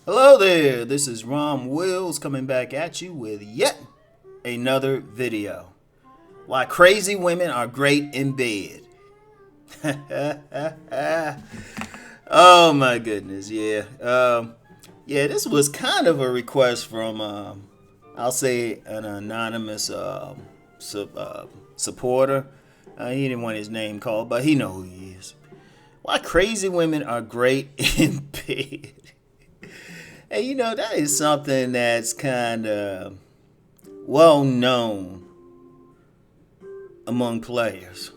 Hello there, this is Rom Wills coming back at you with yet another video. Why crazy women are great in bed. Oh my goodness, yeah. Yeah, this was kind of a request from, I'll say, an anonymous supporter. He didn't want his name called, but he know who he is. Why crazy women are great in bed. And that is something that's kind of well known among players.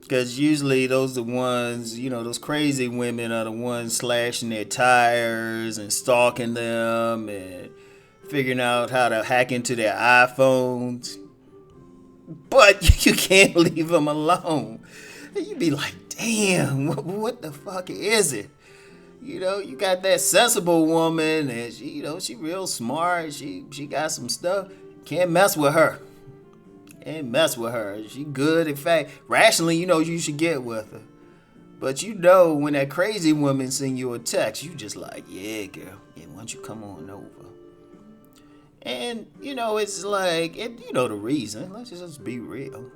Because usually those are the ones, those crazy women are the ones slashing their tires and stalking them and figuring out how to hack into their iPhones. But you can't leave them alone. And you be like, damn, what the fuck is it? You got that sensible woman, and she real smart. She got some stuff. Can't mess with her. Can't mess with her. She good. In fact, rationally, you should get with her. But when that crazy woman send you a text, you just like, yeah, girl. Yeah, why don't you come on over? And it's like, the reason. Let's just be real.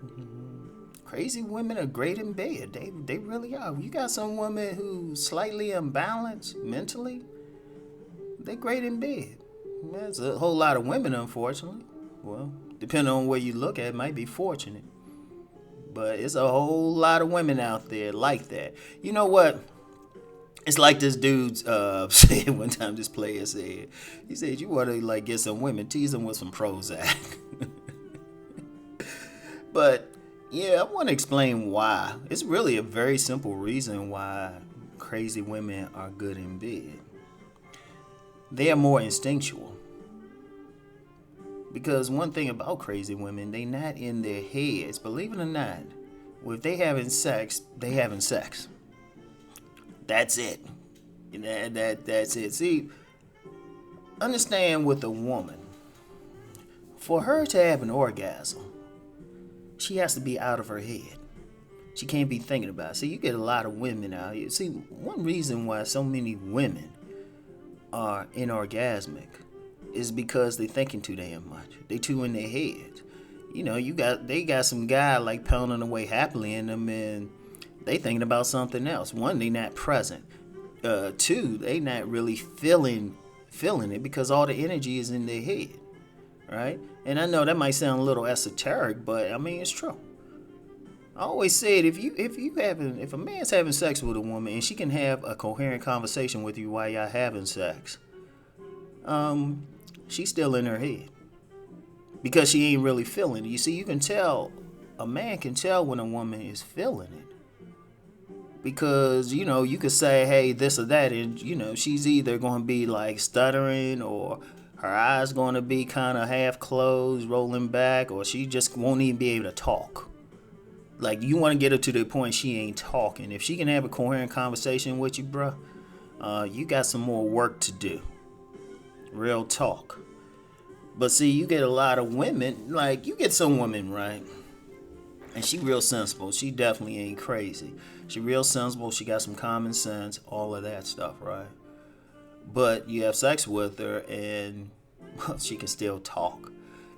Crazy women are great in bed. They really are. You got some women who's slightly imbalanced mentally. They great in bed. There's a whole lot of women, unfortunately. Well, depending on where you look at, it might be fortunate. But it's a whole lot of women out there like that. You know what? It's like this dude said one time. This player said, he said, you want to get some women, tease them with some Prozac. But yeah, I want to explain why. It's really a very simple reason why crazy women are good in bed. They are more instinctual. Because one thing about crazy women, they not in their heads. Believe it or not, if they having sex, they having sex. That's it. That's it. See, understand with a woman, for her to have an orgasm, she has to be out of her head. She can't be thinking about it. See, you get a lot of women out here. See, one reason why so many women are inorgasmic is because they're thinking too damn much. They too in their head. They got some guy like pounding away happily in them, and they thinking about something else. One, they not present. Two, they not really feeling it because all the energy is in their head. Right? And I know that might sound a little esoteric, but I mean it's true. I always said if a man's having sex with a woman and she can have a coherent conversation with you while y'all having sex, she's still in her head because she ain't really feeling it. You see, a man can tell when a woman is feeling it because you could say hey this or that, and she's either going to be like stuttering or her eyes going to be kind of half closed, rolling back, or she just won't even be able to talk. Like, you want to get her to the point she ain't talking. If she can have a coherent conversation with you, bruh, you got some more work to do. Real talk. But see, you get a lot of women, like, you get some women, right? And she real sensible. She definitely ain't crazy. She real sensible. She got some common sense, all of that stuff, right? But you have sex with her and she can still talk.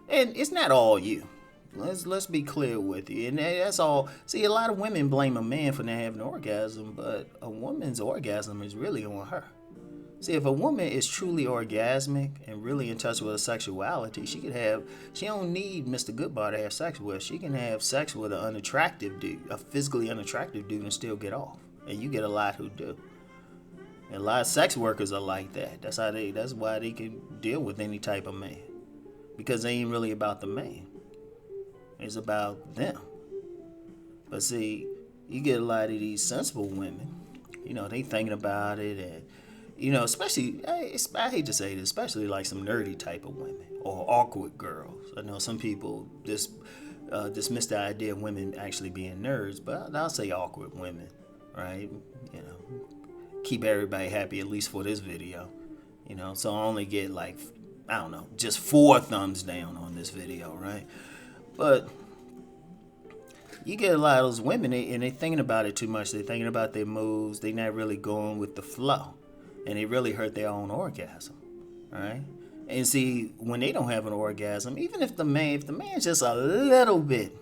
And it's not all you. Let's be clear with you. And that's all. See, a lot of women blame a man for not having an orgasm, but a woman's orgasm is really on her. See, if a woman is truly orgasmic and really in touch with her sexuality, she don't need Mr. Goodbar to have sex with. She can have sex with an unattractive dude, a physically unattractive dude, and still get off. And you get a lot who do. And a lot of sex workers are like that. That's why they can deal with any type of man. Because they ain't really about the man. It's about them. But see, you get a lot of these sensible women, they thinking about it, and especially, I hate to say this, especially like some nerdy type of women or awkward girls. I know some people dismiss the idea of women actually being nerds, but I'll say awkward women, right? Keep everybody happy, at least for this video. So I only get just 4 thumbs down on this video, right? But you get a lot of those women, and they're thinking about it too much. They're thinking about their moves. They're not really going with the flow. and they really hurt their own orgasm, right? And see, when they don't have an orgasm, even if the man's just a little bit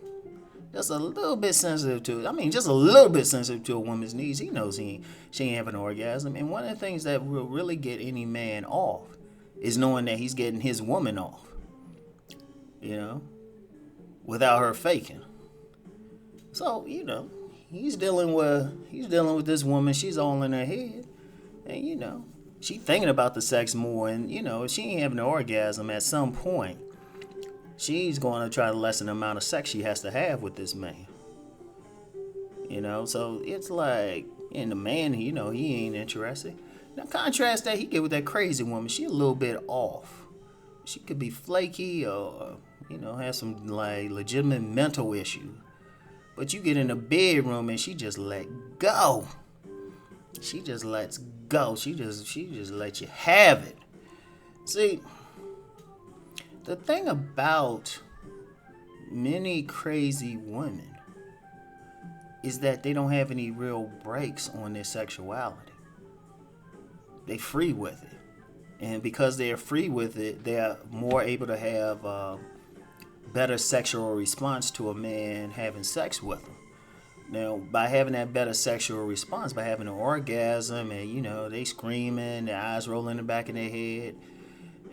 sensitive to it. I mean, just a little bit sensitive to a woman's needs. He knows she ain't having an orgasm. And one of the things that will really get any man off is knowing that he's getting his woman off, without her faking. So, he's dealing with this woman. She's all in her head, and she thinking about the sex more. And if she ain't having an orgasm at some point, she's going to try to lessen the amount of sex she has to have with this man. So it's like, and the man, he ain't interested. Now contrast that, he get with that crazy woman. She a little bit off. She could be flaky or, have some like legitimate mental issue. But you get in the bedroom and she just let go. She just lets go. She just lets you have it. See, the thing about many crazy women is that they don't have any real brakes on their sexuality. They free with it. And because they're free with it, they're more able to have a better sexual response to a man having sex with them. Now, by having that better sexual response, by having an orgasm and, they screaming, their eyes rolling in the back of their head,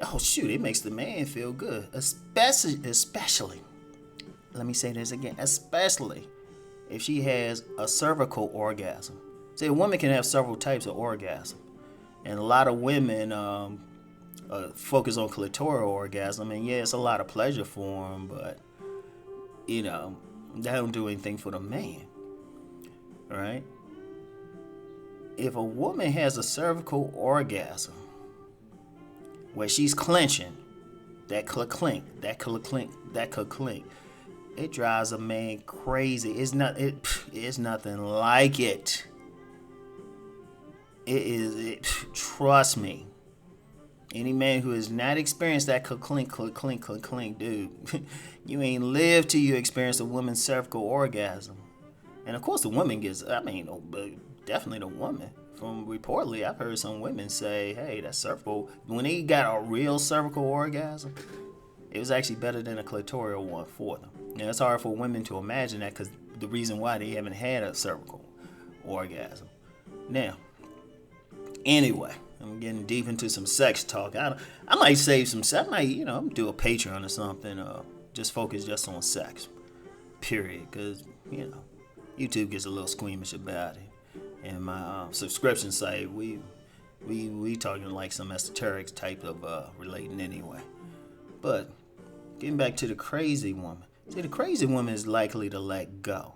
oh shoot, it makes the man feel good. Especially, let me say this again, especially if she has a cervical orgasm. See, a woman can have several types of orgasm. And a lot of women focus on clitoral orgasm. And yeah, it's a lot of pleasure for them, but, that don't do anything for the man. Right? If a woman has a cervical orgasm, where she's clenching, that clink, it drives a man crazy. It's nothing like it. Trust me. Any man who has not experienced that clink, dude, you ain't lived till you experience a woman's cervical orgasm. And of course the woman gets, definitely the woman. From reportedly, I've heard some women say, hey, that cervical, when they got a real cervical orgasm, it was actually better than a clitoral one for them. Now, it's hard for women to imagine that because the reason why they haven't had a cervical orgasm. Now, anyway, I'm getting deep into some sex talk. I might save some sex. I might, do a Patreon or something, just focus just on sex, period, because, YouTube gets a little squeamish about it. And my subscription site, we talking like some esoteric type of relating anyway. But getting back to the crazy woman. See, the crazy woman is likely to let go.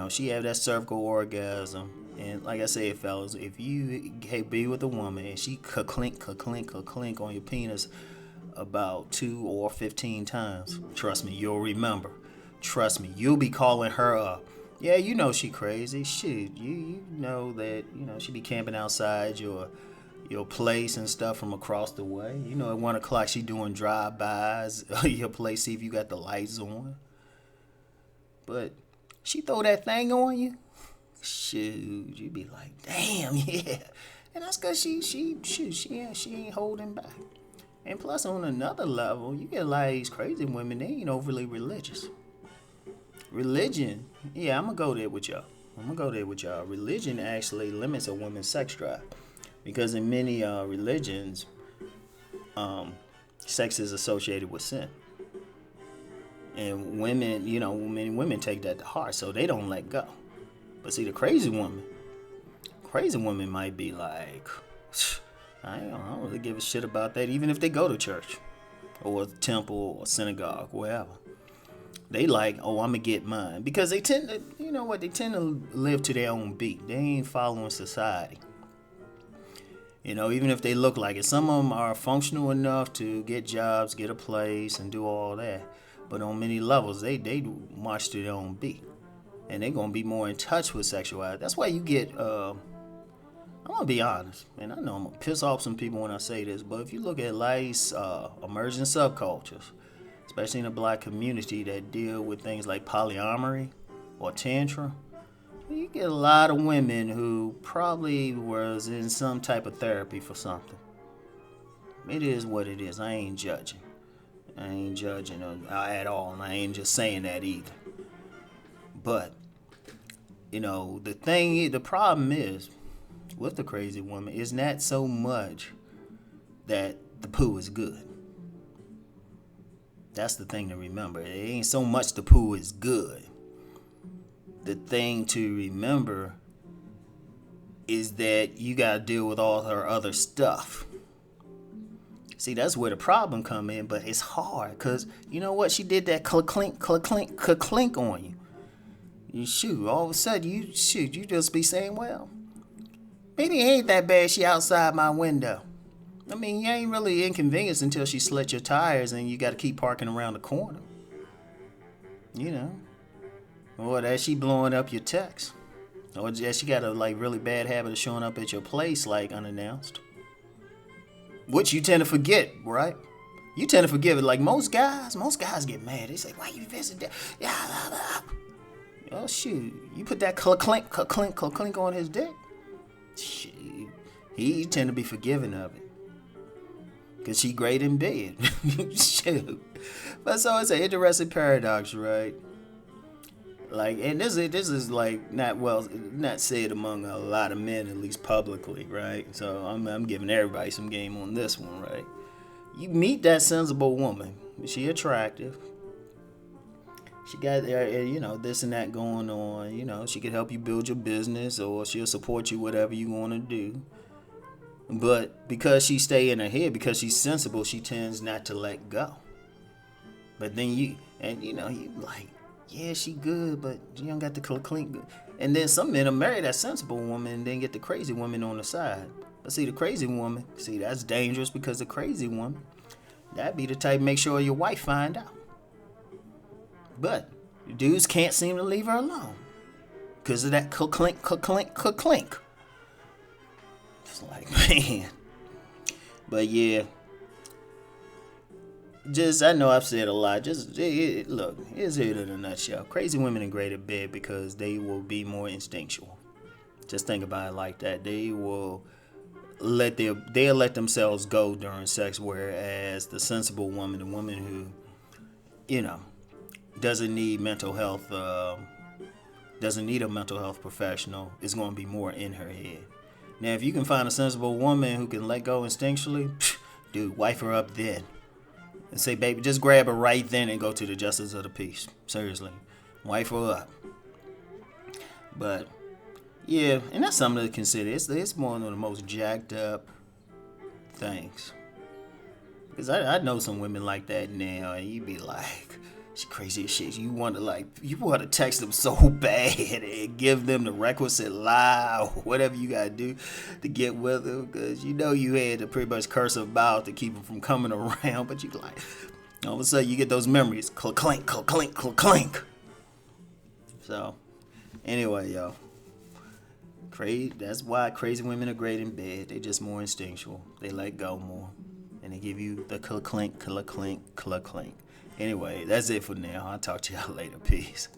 She have that cervical orgasm. And like I said, fellas, if you be with a woman and she clink on your penis about 2 or 15 times, trust me, you'll remember. Trust me, you'll be calling her up. Yeah, she crazy. Shit, you know that, she be camping outside your place and stuff from across the way. At 1 o'clock she doing drive-bys your place, see if you got the lights on. But she throw that thing on you, shoot, you be like, damn, yeah. And that's because she ain't holding back. And plus, on another level, you get like these crazy women, they ain't overly religious. Religion, yeah, I'm going to go there with y'all. Religion actually limits a woman's sex drive. Because in many religions, sex is associated with sin. And women, many women take that to heart, so they don't let go. But see, the crazy woman might be like, I don't really give a shit about that, even if they go to church or temple or synagogue, wherever. They like, oh, I'm going to get mine. Because they tend to, they tend to live to their own beat. They ain't following society. Even if they look like it. Some of them are functional enough to get jobs, get a place, and do all that. But on many levels, they march to their own beat. And they're going to be more in touch with sexuality. That's why you get, I'm going to be honest. And I know I'm going to piss off some people when I say this. But if you look at life's emerging subcultures, especially in the black community that deal with things like polyamory or tantra, You get a lot of women who probably was in some type of therapy for something. It is what it is. I ain't judging. I ain't judging at all, and I ain't just saying that either. But, the problem is, with the crazy woman, is not so much that the poo is good. That's the thing to remember. It ain't so much the poo is good. The thing to remember is that you got to deal with all her other stuff. See, that's where the problem come in, but it's hard because you know what? She did that clink, clink on you. You shoot, all of a sudden you just be saying, well, maybe it ain't that bad. She outside my window. I mean, you ain't really inconvenienced until she slit your tires and you got to keep parking around the corner. Or that she blowing up your text. Or that she got a really bad habit of showing up at your place unannounced. Which you tend to forget, right? You tend to forgive it. Like most guys get mad. They say, why you visit that? Yeah. Oh, shoot. You put that clink on his dick. Shit. He tend to be forgiving of it. Because she great in bed. Shoot. But so it's an interesting paradox, right? And this is not said among a lot of men, at least publicly, right? So I'm giving everybody some game on this one, right? You meet that sensible woman. She attractive. She got this and that going on. She could help you build your business, or she'll support you whatever you want to do. But because she stay in her head, because she's sensible, she tends not to let go. But then you like, yeah, she good, but you don't got the clink good. And then some men will marry that sensible woman and then get the crazy woman on the side. But see, the crazy woman, that's dangerous because the crazy woman, that'd be the type make sure your wife find out. But dudes can't seem to leave her alone because of that clink. It's like, man. But yeah. I know I've said a lot. Look, here's it in a nutshell. Crazy women are great at bed because they will be more instinctual. Just think about it like that. They'll let themselves go during sex, whereas the sensible woman, the woman who, doesn't need mental health, doesn't need a mental health professional, is going to be more in her head. Now, if you can find a sensible woman who can let go instinctually, dude, wife her up then. And say, baby, just grab her right then and go to the justice of the peace. Seriously. Wife her up. But, yeah, and that's something to consider. It's one of the most jacked up things. Because I know some women like that now, and you be like, she crazy as shit. You want to text them so bad and give them the requisite lie or whatever you got to do to get with them. Because you had to pretty much curse them out to keep them from coming around. But you like, all of a sudden you get those memories. Clink. So, anyway, yo. That's why crazy women are great in bed. They just more instinctual. They let go more. And they give you the clink. Anyway, that's it for now. I'll talk to y'all later. Peace.